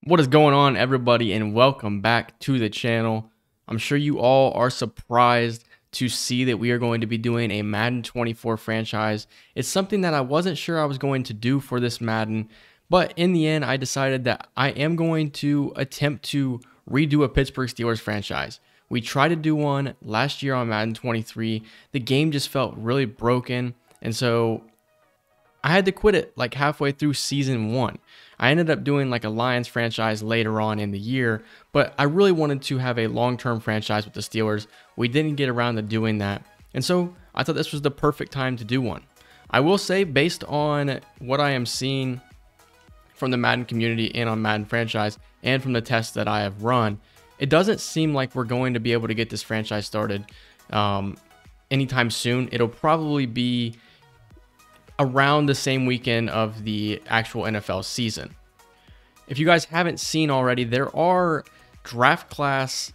What is going on, everybody, and welcome back to the channel. I'm sure you all are surprised to see that we are going to be doing a Madden 24 franchise. It's something that I wasn't sure I was going to do for this Madden, but in the end, I decided that I am going to attempt to redo a Pittsburgh Steelers franchise. We tried to do one last year on Madden 23. The game just felt really broken, and so I had to quit it like halfway through season 1. I ended up doing like a Lions franchise later on in the year, but I really wanted to have a long-term franchise with the Steelers. We didn't get around to doing that, and so I thought this was the perfect time to do one. I will say, based on what I am seeing from the Madden community and on Madden franchise and from the tests that I have run, it doesn't seem like we're going to be able to get this franchise started anytime soon. It'll probably be around the same weekend of the actual NFL season. If you guys haven't seen already, there are draft class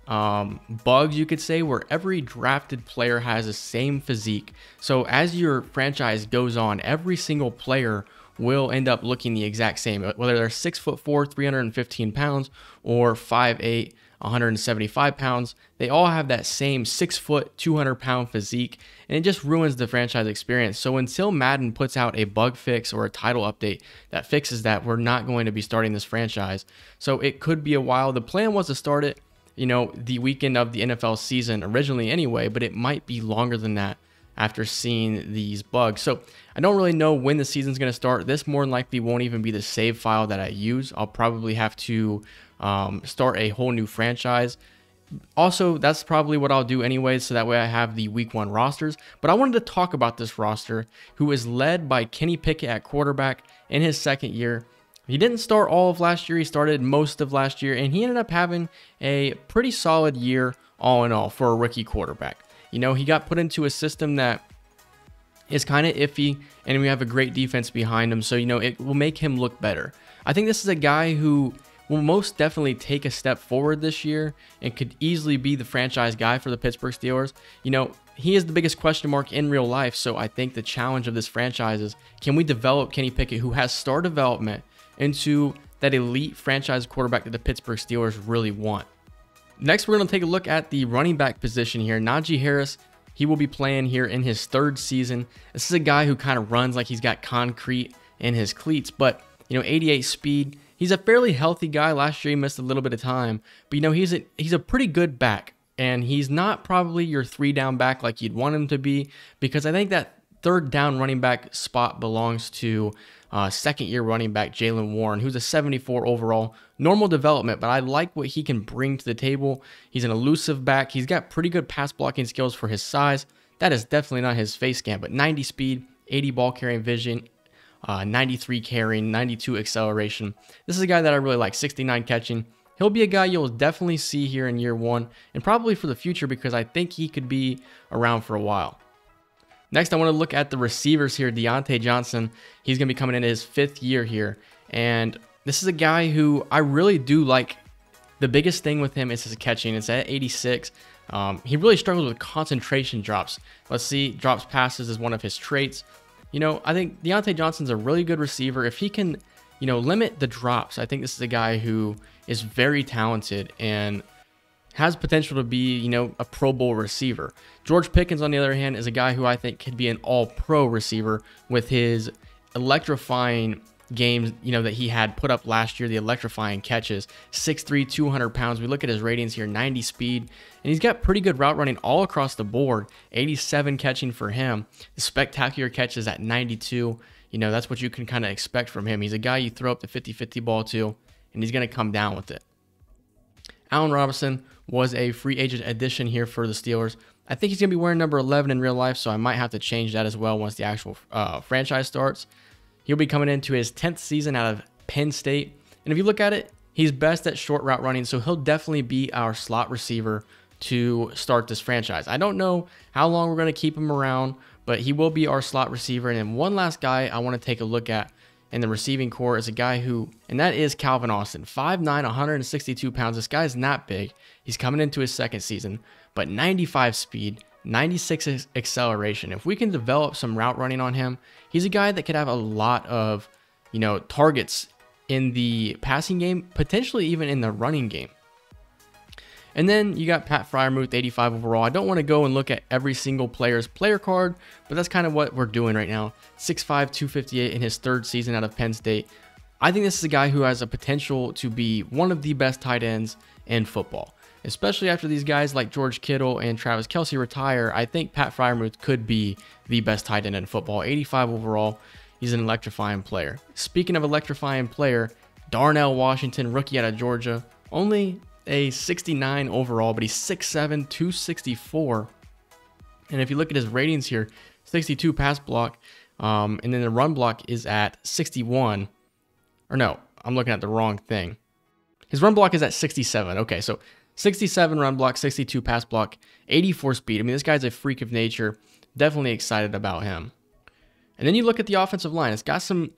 bugs, you could say, where every drafted player has the same physique. So as your franchise goes on, every single player will end up looking the exact same, whether they're 6'4", 315 pounds, or 5'8", 175 pounds. They all have that same 6 foot, 200 pound physique, and it just ruins the franchise experience. So until Madden puts out a bug fix or a title update that fixes that, we're not going to be starting this franchise. So it could be a while. The plan was to start it, the weekend of the NFL season originally anyway, but it might be longer than that after seeing these bugs. So I don't really know when the season's going to start. This more than likely won't even be the save file that I use. I'll probably have to start a whole new franchise. Also, that's probably what I'll do anyway, so that way I have the week 1 rosters. But I wanted to talk about this roster, who is led by Kenny Pickett at quarterback in his second year. He didn't start all of last year. He started most of last year, and he ended up having a pretty solid year all in all for a rookie quarterback. He got put into a system that is kind of iffy, and we have a great defense behind him, so it will make him look better. I think this is a guy who will most definitely take a step forward this year and could easily be the franchise guy for the Pittsburgh Steelers. He is the biggest question mark in real life, so I think the challenge of this franchise is, can we develop Kenny Pickett, who has star development, into that elite franchise quarterback that the Pittsburgh Steelers really want? Next, we're going to take a look at the running back position here. Najee Harris, he will be playing here in his 3rd season. This is a guy who kind of runs like he's got concrete in his cleats, but 88 speed. He's a fairly healthy guy. Last year he missed a little bit of time, but he's a pretty good back, and he's not probably your 3-down back like you'd want him to be, because I think that 3rd down running back spot belongs to second-year running back Jaylen Warren, who's a 74 overall. Normal development, but I like what he can bring to the table. He's an elusive back. He's got pretty good pass blocking skills for his size. That is definitely not his face scan, but 90 speed, 80 ball carrying vision, 93 carrying, 92 acceleration. This is a guy that I really like, 69 catching. He'll be a guy you'll definitely see here in year 1 and probably for the future, because I think he could be around for a while. Next, I want to look at the receivers here. Deontay Johnson, he's going to be coming into his 5th year here, and this is a guy who I really do like. The biggest thing with him is his catching. It's at 86. He really struggles with concentration drops. Let's see, drops passes is one of his traits. I think Deontay Johnson's a really good receiver. If he can, limit the drops, I think this is a guy who is very talented and has potential to be, a Pro Bowl receiver. George Pickens, on the other hand, is a guy who I think could be an all-pro receiver with his electrifying games, that he had put up last year, the electrifying catches. 6'3", 200 pounds. We look at his ratings here, 90 speed, and he's got pretty good route running all across the board. 87 catching for him. The spectacular catches at 92. That's what you can kind of expect from him. He's a guy you throw up the 50-50 ball to, and he's going to come down with it. Allen Robinson was a free agent addition here for the Steelers. I think he's going to be wearing number 11 in real life, so I might have to change that as well once the actual franchise starts. He'll be coming into his 10th season out of Penn State. And if you look at it, he's best at short route running, so he'll definitely be our slot receiver to start this franchise. I don't know how long we're going to keep him around, but he will be our slot receiver. And then one last guy I want to take a look at in the receiving core is a guy who, and that is Calvin Austin. 5'9", 162 pounds. This guy's not big. He's coming into his 2nd season, but 95 speed, 96 acceleration. If we can develop some route running on him, he's a guy that could have a lot of, targets in the passing game, potentially even in the running game. And then you got Pat Fryermuth, 85 overall. I don't want to go and look at every single player's player card, but that's kind of what we're doing right now. 6'5", 258 in his 3rd season out of Penn State. I think this is a guy who has a potential to be one of the best tight ends in football, especially after these guys like George Kittle and Travis Kelce retire. I think Pat Fryermuth could be the best tight end in football. 85 overall. He's an electrifying player. Speaking of electrifying player, Darnell Washington, rookie out of Georgia, only a 69 overall, but he's 6'7", 264. And if you look at his ratings here, 62 pass block, and then the run block is at 61. Or no, I'm looking at the wrong thing. His run block is at 67. Okay, so 67 run block, 62 pass block, 84 speed. I mean, this guy's a freak of nature. Definitely excited about him. And then you look at the offensive line. It's got some,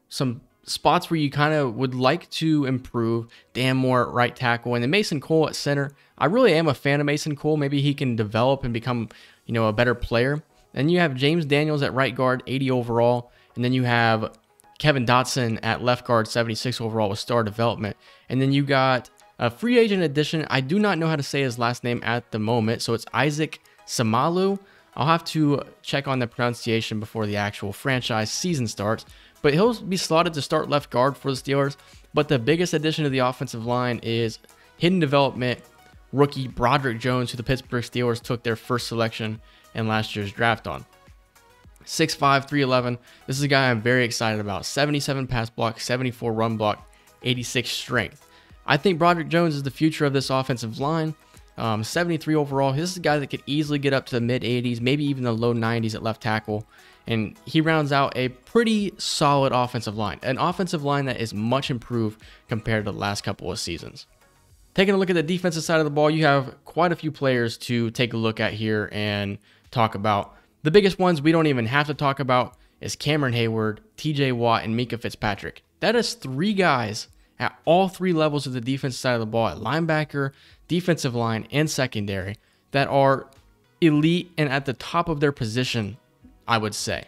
some spots where you kind of would like to improve. Dan Moore at right tackle, and then Mason Cole at center. I really am a fan of Mason Cole. Maybe he can develop and become, a better player. Then you have James Daniels at right guard, 80 overall. And then you have Kevin Dotson at left guard, 76 overall with star development. And then you got a free agent addition. I do not know how to say his last name at the moment, so it's Isaac Samalu. I'll have to check on the pronunciation before the actual franchise season starts, but he'll be slotted to start left guard for the Steelers. But the biggest addition to the offensive line is hidden development rookie Broderick Jones, who the Pittsburgh Steelers took their first selection in last year's draft on. 6'5", 311. This is a guy I'm very excited about. 77 pass block, 74 run block, 86 strength. I think Broderick Jones is the future of this offensive line. 73 overall. This is a guy that could easily get up to the mid 80s, maybe even the low 90s at left tackle. And he rounds out a pretty solid offensive line. An offensive line that is much improved compared to the last couple of seasons. Taking a look at the defensive side of the ball, you have quite a few players to take a look at here and talk about. The biggest ones we don't even have to talk about is Cameron Hayward, TJ Watt, and Minkah Fitzpatrick. That is 3 guys at all 3 levels of the defensive side of the ball, at linebacker, defensive line, and secondary, that are elite and at the top of their position, I would say.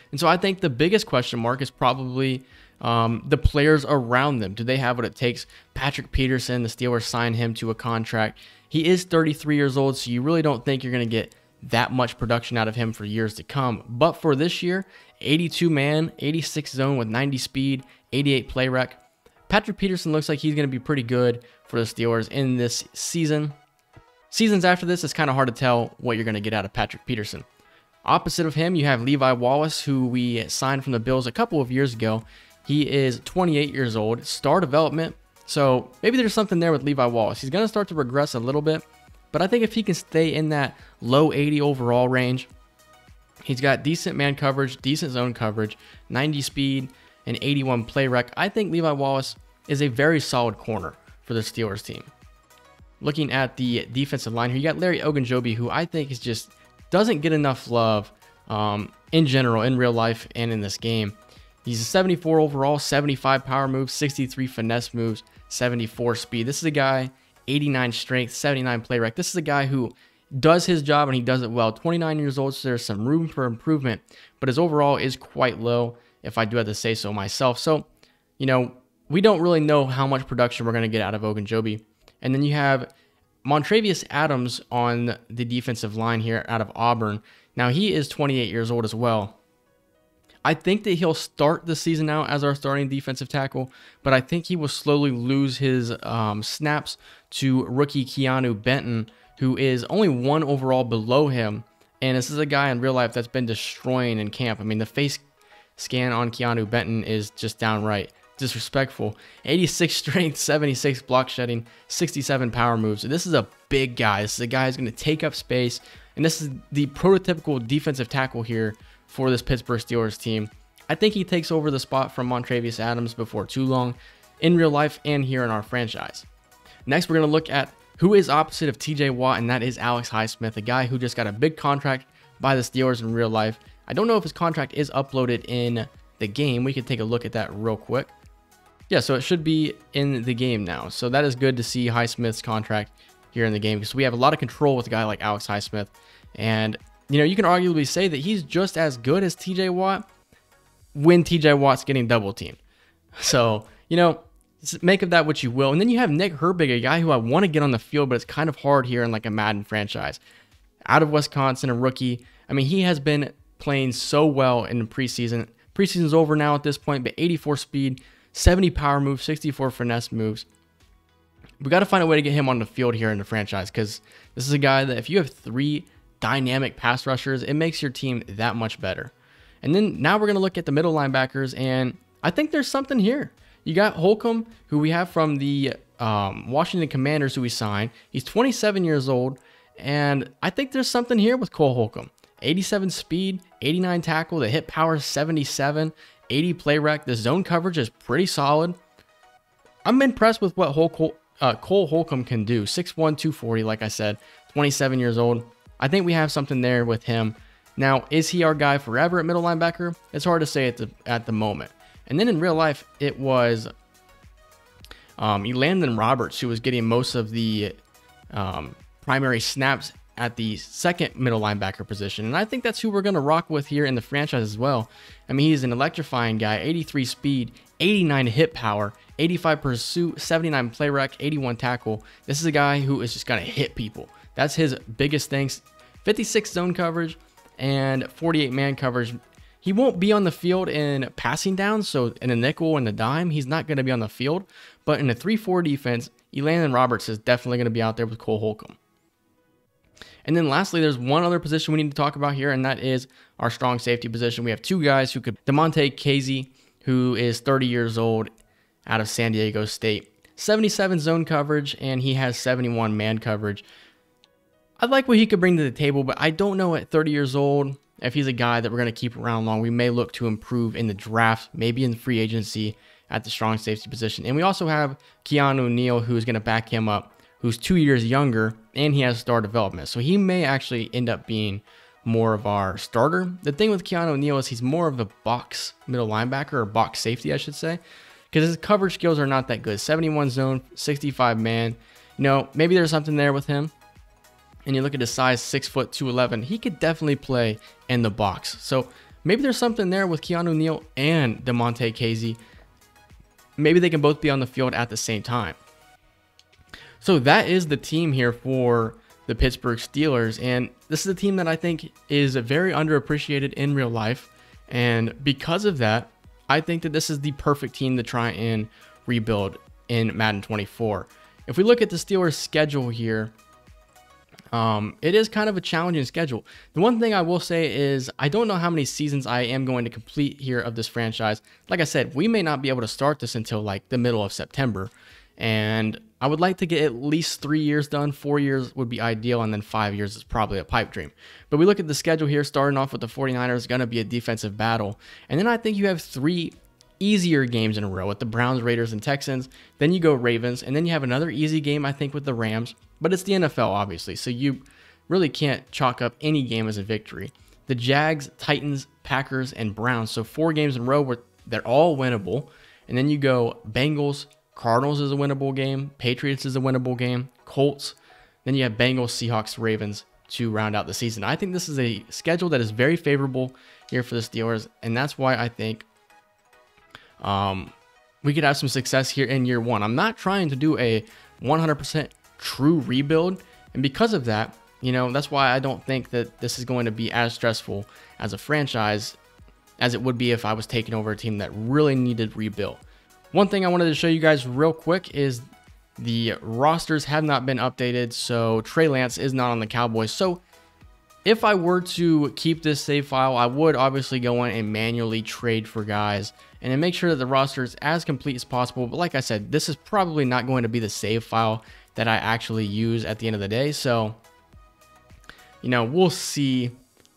And so I think the biggest question mark is probably the players around them. Do they have what it takes? Patrick Peterson, the Steelers signed him to a contract. He is 33 years old, so you really don't think you're going to get that much production out of him for years to come. But for this year, 82 man, 86 zone with 90 speed, 88 play rec. Patrick Peterson looks like he's going to be pretty good for the Steelers in this season. Seasons after this, it's kind of hard to tell what you're going to get out of Patrick Peterson. Opposite of him, you have Levi Wallace, who we signed from the Bills a couple of years ago. He is 28 years old, star development. So maybe there's something there with Levi Wallace. He's going to start to regress a little bit, but I think if he can stay in that low 80 overall range, he's got decent man coverage, decent zone coverage, 90 speed, and 81 play rec. I think Levi Wallace is a very solid corner for the Steelers team. Looking at the defensive line here, you got Larry Ogunjobi, who I think is just doesn't get enough love in general, in real life, and in this game. He's a 74 overall, 75 power moves, 63 finesse moves, 74 speed. This is a guy, 89 strength, 79 play rec. This is a guy who does his job and he does it well. 29 years old, so there's some room for improvement, but his overall is quite low, if I do have to say so myself. So, we don't really know how much production we're going to get out of Ogunjobi. And then you have Montravius Adams on the defensive line here out of Auburn. Now, he is 28 years old as well. I think that he'll start the season out as our starting defensive tackle, but I think he will slowly lose his snaps to rookie Keanu Benton, who is only 1 overall below him. And this is a guy in real life that's been destroying in camp. I mean, the face scan on Keanu Benton is just downright disrespectful. 86 strength, 76 block shedding, 67 power moves. So this is a big guy. This is a guy who's going to take up space. And this is the prototypical defensive tackle here for this Pittsburgh Steelers team. I think he takes over the spot from Montravius Adams before too long in real life and here in our franchise. Next, we're going to look at who is opposite of TJ Watt, and that is Alex Highsmith, a guy who just got a big contract by the Steelers in real life. I don't know if his contract is uploaded in the game. We could take a look at that real quick. Yeah, so it should be in the game now. So that is good to see Highsmith's contract here in the game, because we have a lot of control with a guy like Alex Highsmith. And, you can arguably say that he's just as good as TJ Watt when TJ Watt's getting double teamed. So, make of that what you will. And then you have Nick Herbig, a guy who I want to get on the field, but it's kind of hard here in like a Madden franchise. Out of Wisconsin, a rookie. I mean, he has been playing so well in the preseason. Preseason's over now at this point, but 84 speed, 70 power moves, 64 finesse moves. We got to find a way to get him on the field here in the franchise, because this is a guy that if you have 3 dynamic pass rushers, it makes your team that much better. And then now we're going to look at the middle linebackers, and I think there's something here. You got Holcomb, who we have from the Washington Commanders, who we signed. He's 27 years old, and I think there's something here with Cole Holcomb. 87 speed, 89 tackle, the hit power 77, 80 play rec. The zone coverage is pretty solid. I'm impressed with what Cole Holcomb can do. 6'1", 240, like I said, 27 years old. I think we have something there with him. Now, is he our guy forever at middle linebacker? It's hard to say at the moment. And then in real life, it was Elandon Roberts who was getting most of the primary snaps at the second middle linebacker position. And I think that's who we're going to rock with here in the franchise as well. I mean, he's an electrifying guy, 83 speed, 89 hit power, 85 pursuit, 79 play rec, 81 tackle. This is a guy who is just going to hit people. That's his biggest thing. 56 zone coverage and 48 man coverage. He won't be on the field in passing downs, so in a nickel and a dime, he's not going to be on the field. But in a 3-4 defense, Elandon Roberts is definitely going to be out there with Cole Holcomb. And then lastly, there's one other position we need to talk about here, and that is our strong safety position. We have 2 guys who could... Damontae Kazee, who is 30 years old, out of San Diego State. 77 zone coverage, and he has 71 man coverage. I like what he could bring to the table, but I don't know at 30 years old if he's a guy that we're going to keep around long. We may look to improve in the draft, maybe in free agency at the strong safety position. And we also have Keanu Neal, who's going to back him up, who's 2 years younger, and he has star development. So he may actually end up being more of our starter. The thing with Keanu Neal is he's more of a box middle linebacker, or box safety, I should say, because his coverage skills are not that good. 71 zone, 65 man. Maybe there's something there with him. And you look at his size, 6 foot 211, he could definitely play in the box. So maybe there's something there with Keanu Neal and Damontae Kazee. Maybe they can both be on the field at the same time. So that is the team here for the Pittsburgh Steelers. And this is a team that I think is very underappreciated in real life. And because of that, I think that this is the perfect team to try and rebuild in Madden 24. If we look at the Steelers' schedule here, it is kind of a challenging schedule. The one thing I will say is I don't know how many seasons I am going to complete here of this franchise. Like I said, we may not be able to start this until like the middle of September. And I would like to get at least 3 years done. 4 years would be ideal, and then 5 years is probably a pipe dream. But we look at the schedule here, starting off with the 49ers, going to be a defensive battle. And then I think you have 3 easier games in a row with the Browns, Raiders, and Texans. Then you go Ravens, and then you have another easy game, I think, with the Rams. But it's the NFL, obviously, so you really can't chalk up any game as a victory. The Jags, Titans, Packers, and Browns. So 4 games in a row where they're all winnable. And then you go Bengals, Cardinals is a winnable game. Patriots is a winnable game. Colts. Then you have Bengals, Seahawks, Ravens to round out the season. I think this is a schedule that is very favorable here for the Steelers, and that's why I think we could have some success here in year 1. I'm not trying to do a 100% true rebuild, and because of that, that's why I don't think that this is going to be as stressful as a franchise as it would be if I was taking over a team that really needed rebuild. One thing I wanted to show you guys real quick is the rosters have not been updated, so Trey Lance is not on the Cowboys. So if I were to keep this save file, I would obviously go in and manually trade for guys and then make sure that the roster is as complete as possible. But like I said, this is probably not going to be the save file that I actually use at the end of the day. So, we'll see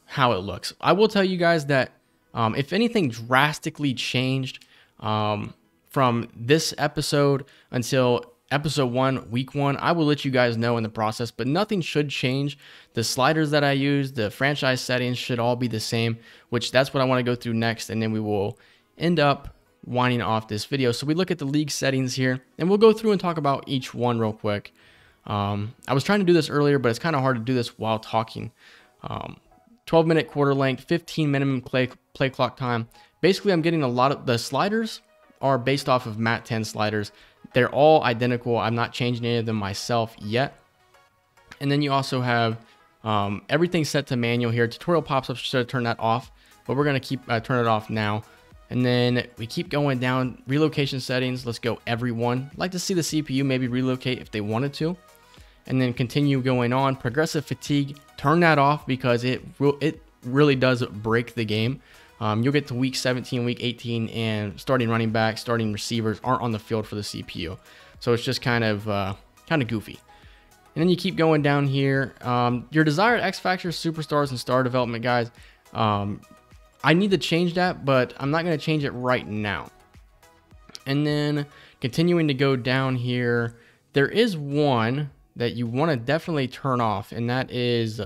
how it looks. I will tell you guys that if anything drastically changed from this episode until episode 1, week 1, I will let you guys know in the process, but nothing should change. The sliders that I use, the franchise settings should all be the same, which that's what I want to go through next, and then we will end up winding off this video. So we look at the league settings here, and we'll go through and talk about each one real quick. I was trying to do this earlier, but it's kind of hard to do this while talking. 12-minute quarter length, 15 minimum play clock time. Basically, I'm getting a lot of the sliders are based off of Mat 10 sliders. They're all identical. I'm not changing any of them myself yet. And then you also have everything set to manual here. Tutorial pops up to turn that off, but we're going to keep turn it off now. And then we keep going down. Relocation settings. Let's go everyone. Like to see the CPU maybe relocate if they wanted to. And then continue going on. Progressive fatigue. Turn that off because it really does break the game. You'll get to week 17, week 18, and starting running backs, starting receivers aren't on the field for the CPU. So it's just kind of goofy. And then you keep going down here. Your desired X Factors, Superstars, and Star Development, guys. I need to change that, but I'm not going to change it right now. And then continuing to go down here, there is one that you want to definitely turn off, and that is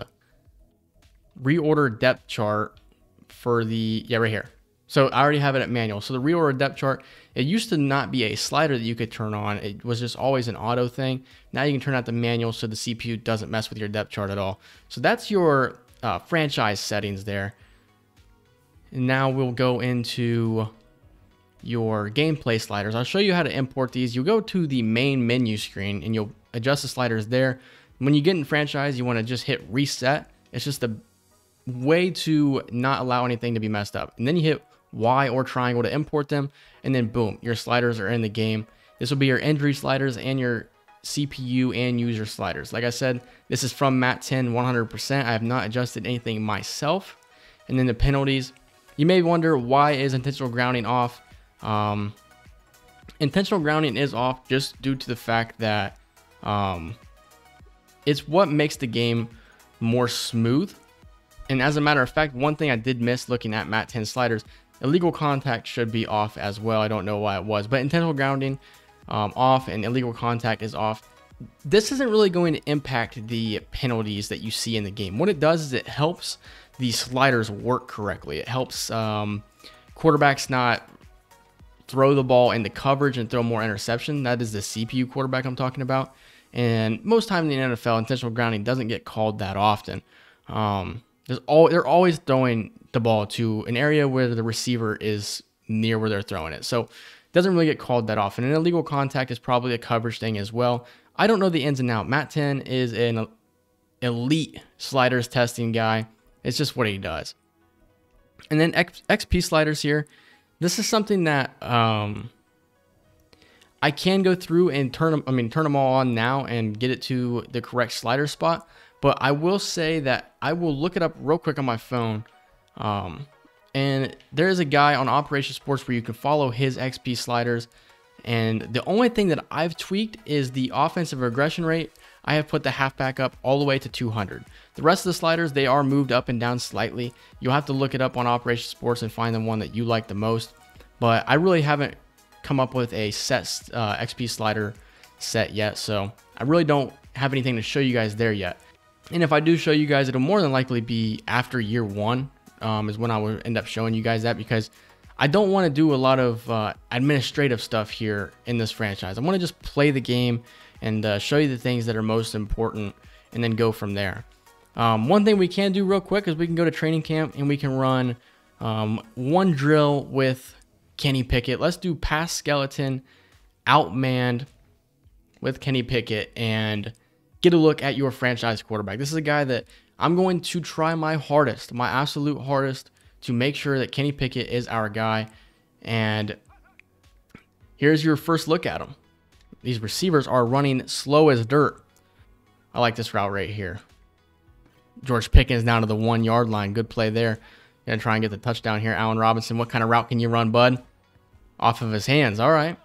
reorder depth chart for the, right here. So I already have it at manual. So the reorder depth chart, it used to not be a slider that you could turn on. It was just always an auto thing. Now you can turn out the manual so the CPU doesn't mess with your depth chart at all. So that's your franchise settings there. And now we'll go into your gameplay sliders. I'll show you how to import these. You'll go to the main menu screen and you'll adjust the sliders there. When you get in franchise, you want to just hit reset. It's just a way to not allow anything to be messed up. And then you hit Y or triangle to import them. And then boom, your sliders are in the game. This will be your injury sliders and your CPU and user sliders. Like I said, this is from Mat 10 100%. I have not adjusted anything myself. And then the penalties. You may wonder, why is intentional grounding off? Intentional grounding is off just due to the fact that it's what makes the game more smooth. And as a matter of fact, one thing I did miss looking at Mat 10 sliders, illegal contact should be off as well. I don't know why it was, but intentional grounding off and illegal contact is off. This isn't really going to impact the penalties that you see in the game. What it does is it helps the sliders work correctly. It helps quarterbacks not throw the ball into coverage and throw more interception. That is the CPU quarterback I'm talking about. And most time in the NFL, intentional grounding doesn't get called that often. They're always throwing the ball to an area where the receiver is near where they're throwing it. So it doesn't really get called that often. And illegal contact is probably a coverage thing as well. I don't know the ins and outs. Mat 10 is an elite sliders testing guy. It's just what he does. And then XP sliders here. This is something that I can go through and turn them all on now and get it to the correct slider spot. But I will say that I will look it up real quick on my phone. And there is a guy on Operation Sports where you can follow his XP sliders. And the only thing that I've tweaked is the offensive regression rate. I have put the halfback up all the way to 200. The rest of the sliders, they are moved up and down slightly. You'll have to look it up on Operation Sports and find the one that you like the most. But I really haven't come up with a set XP slider set yet. So I really don't have anything to show you guys there yet. And if I do show you guys, it'll more than likely be after year one is when I will end up showing you guys that, because I don't want to do a lot of administrative stuff here in this franchise. I want to just play the game and show you the things that are most important and then go from there. One thing we can do real quick is we can go to training camp and we can run one drill with Kenny Pickett. Let's do pass skeleton outmanned with Kenny Pickett and get a look at your franchise quarterback. This is a guy that I'm going to try my hardest, my absolute hardest, to make sure that Kenny Pickett is our guy. And here's your first look at him. These receivers are running slow as dirt. I like this route right here. George Pickens down to the 1 yard line. Good play there. Gonna try and get the touchdown here. Allen Robinson, what kind of route can you run, bud? Off of his hands. All right.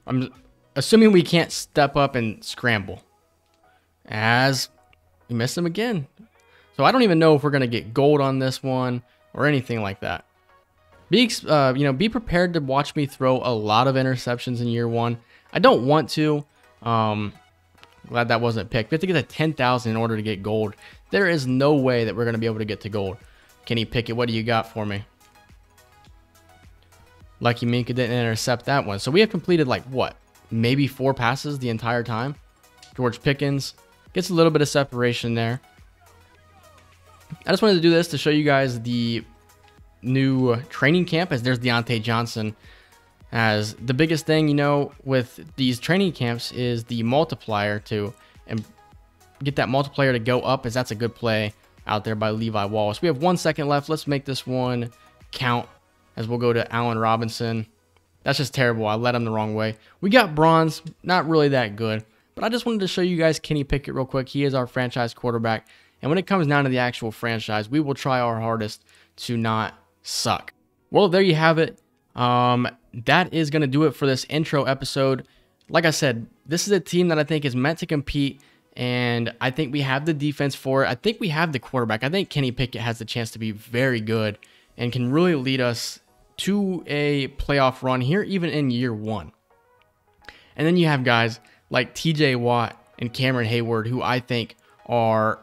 I'm assuming we can't step up and scramble, as we missed him again. So I don't even know if we're gonna get gold on this one or anything like that. Be prepared to watch me throw a lot of interceptions in year one. I don't want to. Glad that wasn't picked. We have to get to 10,000 in order to get gold. There is no way that we're going to be able to get to gold. Kenny Pickett, what do you got for me? Lucky Minka didn't intercept that one. So we have completed like what? Maybe 4 passes the entire time. George Pickens gets a little bit of separation there. I just wanted to do this to show you guys the new training camp, as there's Deontay Johnson. As the biggest thing, with these training camps is the multiplier and get that multiplier to go up, as that's a good play out there by Levi Wallace. We have 1 second left. Let's make this one count, as we'll go to Allen Robinson. That's just terrible. I led him the wrong way. We got bronze, not really that good, but I just wanted to show you guys Kenny Pickett real quick. He is our franchise quarterback, and when it comes down to the actual franchise, we will try our hardest to not suck. Well, there you have it. That is going to do it for this intro episode. Like I said, this is a team that I think is meant to compete, and I think we have the defense for it. I think we have the quarterback. I think Kenny Pickett has the chance to be very good and can really lead us to a playoff run here, even in year one. And then you have guys like TJ Watt and Cameron Hayward, who I think are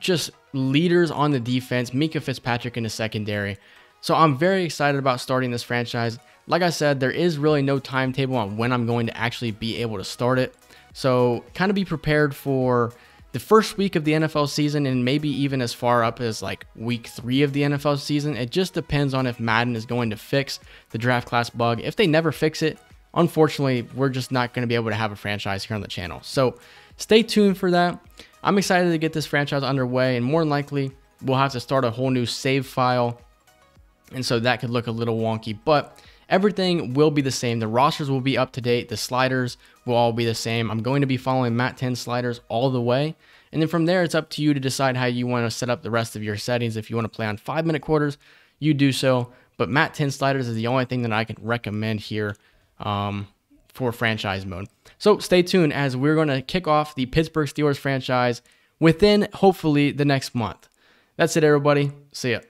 just leaders on the defense. Mika Fitzpatrick in the secondary. So I'm very excited about starting this franchise. Like I said, there is really no timetable on when I'm going to actually be able to start it. So kind of be prepared for the first week of the NFL season, and maybe even as far up as like week 3 of the NFL season. It just depends on if Madden is going to fix the draft class bug. If they never fix it, unfortunately, we're just not going to be able to have a franchise here on the channel. So stay tuned for that. I'm excited to get this franchise underway, and more than likely, we'll have to start a whole new save file. And so that could look a little wonky, but everything will be the same. The rosters will be up to date. The sliders will all be the same. I'm going to be following Mat 10 sliders all the way. And then from there, it's up to you to decide how you want to set up the rest of your settings. If you want to play on 5-minute quarters, you do so. But Mat 10 sliders is the only thing that I can recommend here for franchise mode. So stay tuned, as we're going to kick off the Pittsburgh Steelers franchise within, hopefully, the next month. That's it, everybody. See ya.